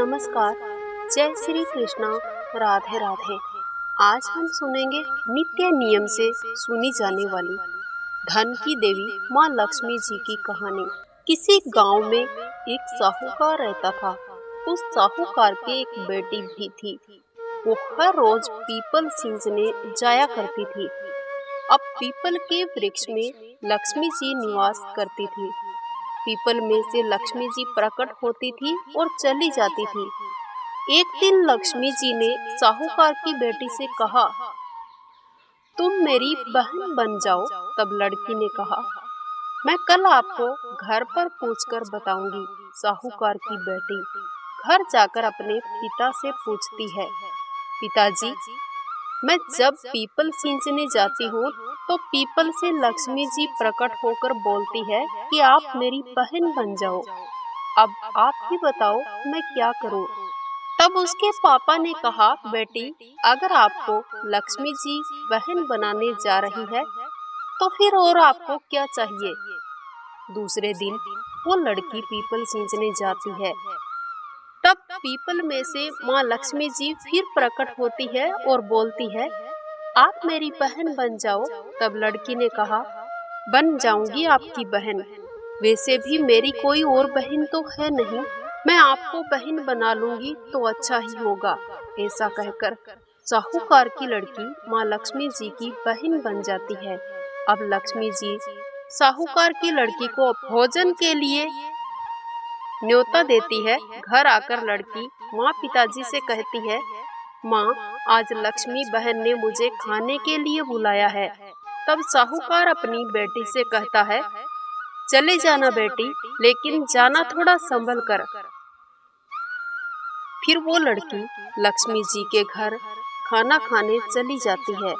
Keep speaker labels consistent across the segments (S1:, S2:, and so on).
S1: नमस्कार। जय श्री कृष्णा। राधे राधे। आज हम सुनेंगे नित्य नियम से सुनी जाने वाली धन की देवी माँ लक्ष्मी जी की कहानी। किसी गांव में एक साहूकार रहता था। उस साहूकार की एक बेटी भी थी। वो हर रोज पीपल सींचने जाया करती थी। अब पीपल के वृक्ष में लक्ष्मी जी निवास करती थी। पीपल में से लक्ष्मी जी प्रकट होती थी और चली जाती थी। एक दिन लक्ष्मी जी ने साहूकार की बेटी से कहा, तुम मेरी बहन बन जाओ। तब लड़की ने कहा, मैं कल आपको घर पर पूछकर बताऊंगी। साहूकार की बेटी घर जाकर अपने पिता से पूछती है, पिताजी, मैं जब पीपल सींचने जाती हूँ तो पीपल से लक्ष्मी जी प्रकट होकर बोलती है कि आप मेरी बहन बन जाओ। अब आप ही बताओ मैं क्या करूँ। तब उसके पापा ने कहा, बेटी, अगर आपको लक्ष्मी जी बहन बनाने जा रही है तो फिर और आपको क्या चाहिए। दूसरे दिन वो लड़की पीपल सींचने जाती है। तब पीपल में से माँ लक्ष्मी जी फिर प्रकट होती है और बोलती है, आप मेरी बहन बन जाओ। तब लड़की ने कहा, बन जाऊंगी आपकी बहन। वैसे भी मेरी कोई और बहन तो है नहीं, मैं आपको बहन बना लूंगी तो अच्छा ही होगा। ऐसा कहकर साहूकार की लड़की माँ लक्ष्मी जी की बहन बन जाती है। अब लक्ष्मी जी साहूकार की लड़की को भोजन के लिए न्योता देती है। घर आकर लड़की माँ पिताजी से कहती है, माँ, आज लक्ष्मी बहन ने मुझे खाने के लिए बुलाया है। तब साहूकार अपनी बेटी से कहता है, चले जाना बेटी, लेकिन जाना थोड़ा संभल कर। फिर वो लड़की लक्ष्मी जी के घर खाना खाने चली जाती है।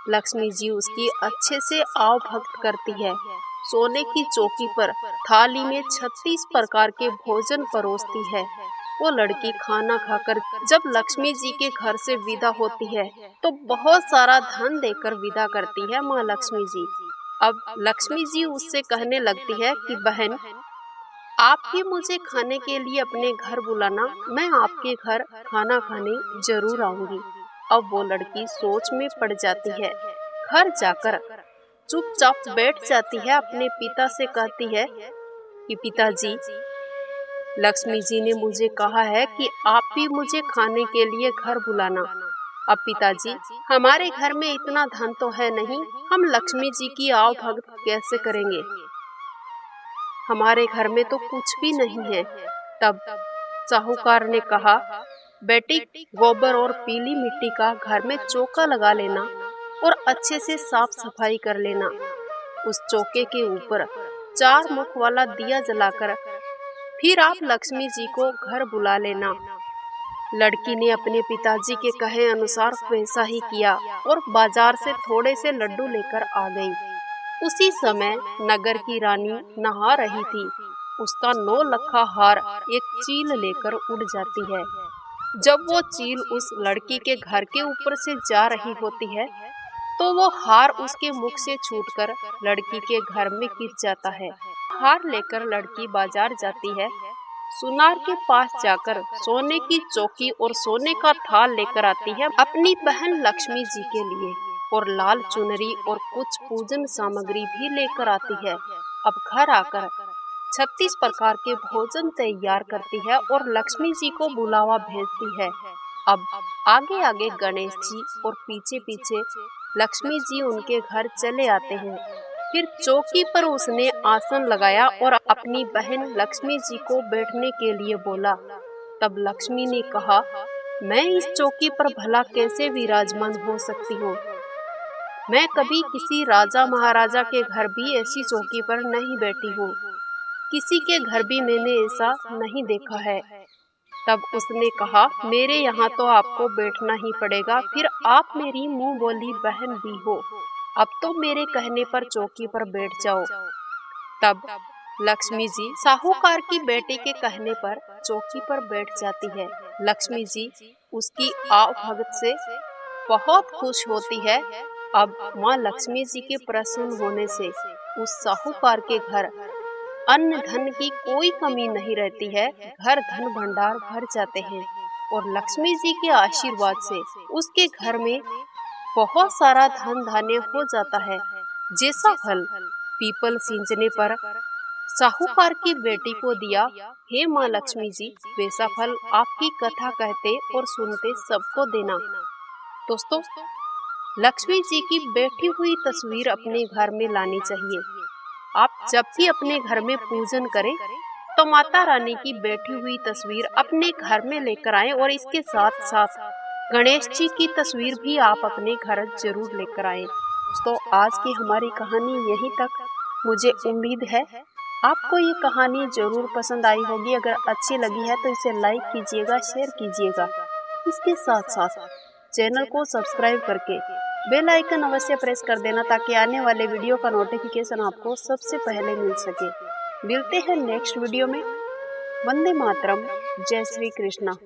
S1: लक्ष्मी जी उसकी अच्छे से आव भक्त करती है। सोने की चौकी पर थाली में 36 प्रकार के भोजन परोसती है। वो लड़की खाना खाकर जब लक्ष्मी जी के घर से विदा होती है तो बहुत सारा धन देकर विदा करती है माँ लक्ष्मी जी। अब लक्ष्मी जी उससे कहने लगती है कि बहन, आप ही मुझे खाने के लिए अपने घर बुलाना, मैं आपके घर खाना खाने जरूर आऊंगी। अब वो लड़की सोच में पड़ जाती है। घर जाकर चुपचाप बैठ जाती है। अपने पिता से कहती है कि पिताजी, लक्ष्मी जी ने मुझे कहा है कि आप भी मुझे खाने के लिए घर बुलाना। अब पिताजी, हमारे घर में इतना धन तो है नहीं, हम लक्ष्मी जी की आव भक्त कैसे करेंगे। हमारे घर में तो कुछ भी नहीं है। तब साहूकार ने कहा, बेटी, गोबर और पीली मिट्टी का घर में चौका लगा लेना और अच्छे से साफ सफाई कर लेना। उस चौके के ऊपर 4 मुख वाला दिया जलाकर फिर आप लक्ष्मी जी को घर बुला लेना। लड़की ने अपने पिताजी के कहे अनुसार वैसा ही किया और बाजार से थोड़े से लड्डू लेकर आ गई। उसी समय नगर की रानी नहा रही थी। उसका 9 लखा हार एक चील लेकर उड़ जाती है। जब वो चील उस लड़की के घर के ऊपर से जा रही होती है तो वो हार उसके मुख से छूटकर लड़की के घर में गिर जाता है। हार लेकर लड़की बाजार जाती है। सुनार के पास जाकर सोने की चौकी और सोने का थाल लेकर आती है अपनी बहन लक्ष्मी जी के लिए, और लाल चुनरी और कुछ पूजन सामग्री भी लेकर आती है। अब घर आकर 36 प्रकार के भोजन तैयार करती है और लक्ष्मी जी को बुलावा भेजती है। अब आगे आगे गणेश जी और पीछे पीछे लक्ष्मी जी उनके घर चले आते हैं। फिर चौकी पर उसने आसन लगाया और अपनी बहन लक्ष्मी जी को बैठने के लिए बोला। तब लक्ष्मी ने कहा, मैं इस चौकी पर भला कैसे विराजमान हो सकती हूँ। मैं कभी किसी राजा महाराजा के घर भी ऐसी चौकी पर नहीं बैठी हूँ। किसी के घर भी मैंने ऐसा नहीं देखा है। तब उसने कहा, मेरे यहाँ तो आपको बैठना ही पड़ेगा, फिर आप मेरी मुंह बोली बहन भी हो। अब तो मेरे कहने पर चौकी पर बैठ जाओ। तब लक्ष्मी जी साहूकार की बेटी के कहने पर चौकी पर बैठ जाती है। लक्ष्मी जी उसकी आव भगत से बहुत खुश होती है। अब माँ लक्ष्मी जी के प्रसन्न होने से उस साहूकार के घर अन्न धन की कोई कमी नहीं रहती है, घर धन भंडार भर जाते हैं और लक्ष्मी जी के आशीर्वाद से उसके घर में बहुत सारा धन धान्य हो जाता है। जैसा फल पीपल सींचने पर साहूकार की बेटी को दिया, हे माँ लक्ष्मी जी, वैसा फल आपकी कथा कहते और सुनते सबको देना। दोस्तों, लक्ष्मी जी की बैठी हुई तस्वीर अपने घर में लानी चाहिए। आप जब भी अपने घर में पूजन करें तो माता रानी की बैठी हुई तस्वीर अपने घर में लेकर आएं और इसके साथ साथ गणेश जी की तस्वीर भी आप अपने घर जरूर लेकर आएं। दोस्तों, आज की हमारी कहानी यहीं तक। मुझे उम्मीद है आपको ये कहानी जरूर पसंद आई होगी। अगर अच्छी लगी है तो इसे लाइक कीजिएगा, शेयर कीजिएगा। इसके साथ साथ चैनल को सब्सक्राइब करके बेल आइकन अवश्य प्रेस कर देना ताकि आने वाले वीडियो का नोटिफिकेशन आपको सबसे पहले मिल सके। मिलते हैं नेक्स्ट वीडियो में। वंदे मातरम। जय श्री कृष्णा।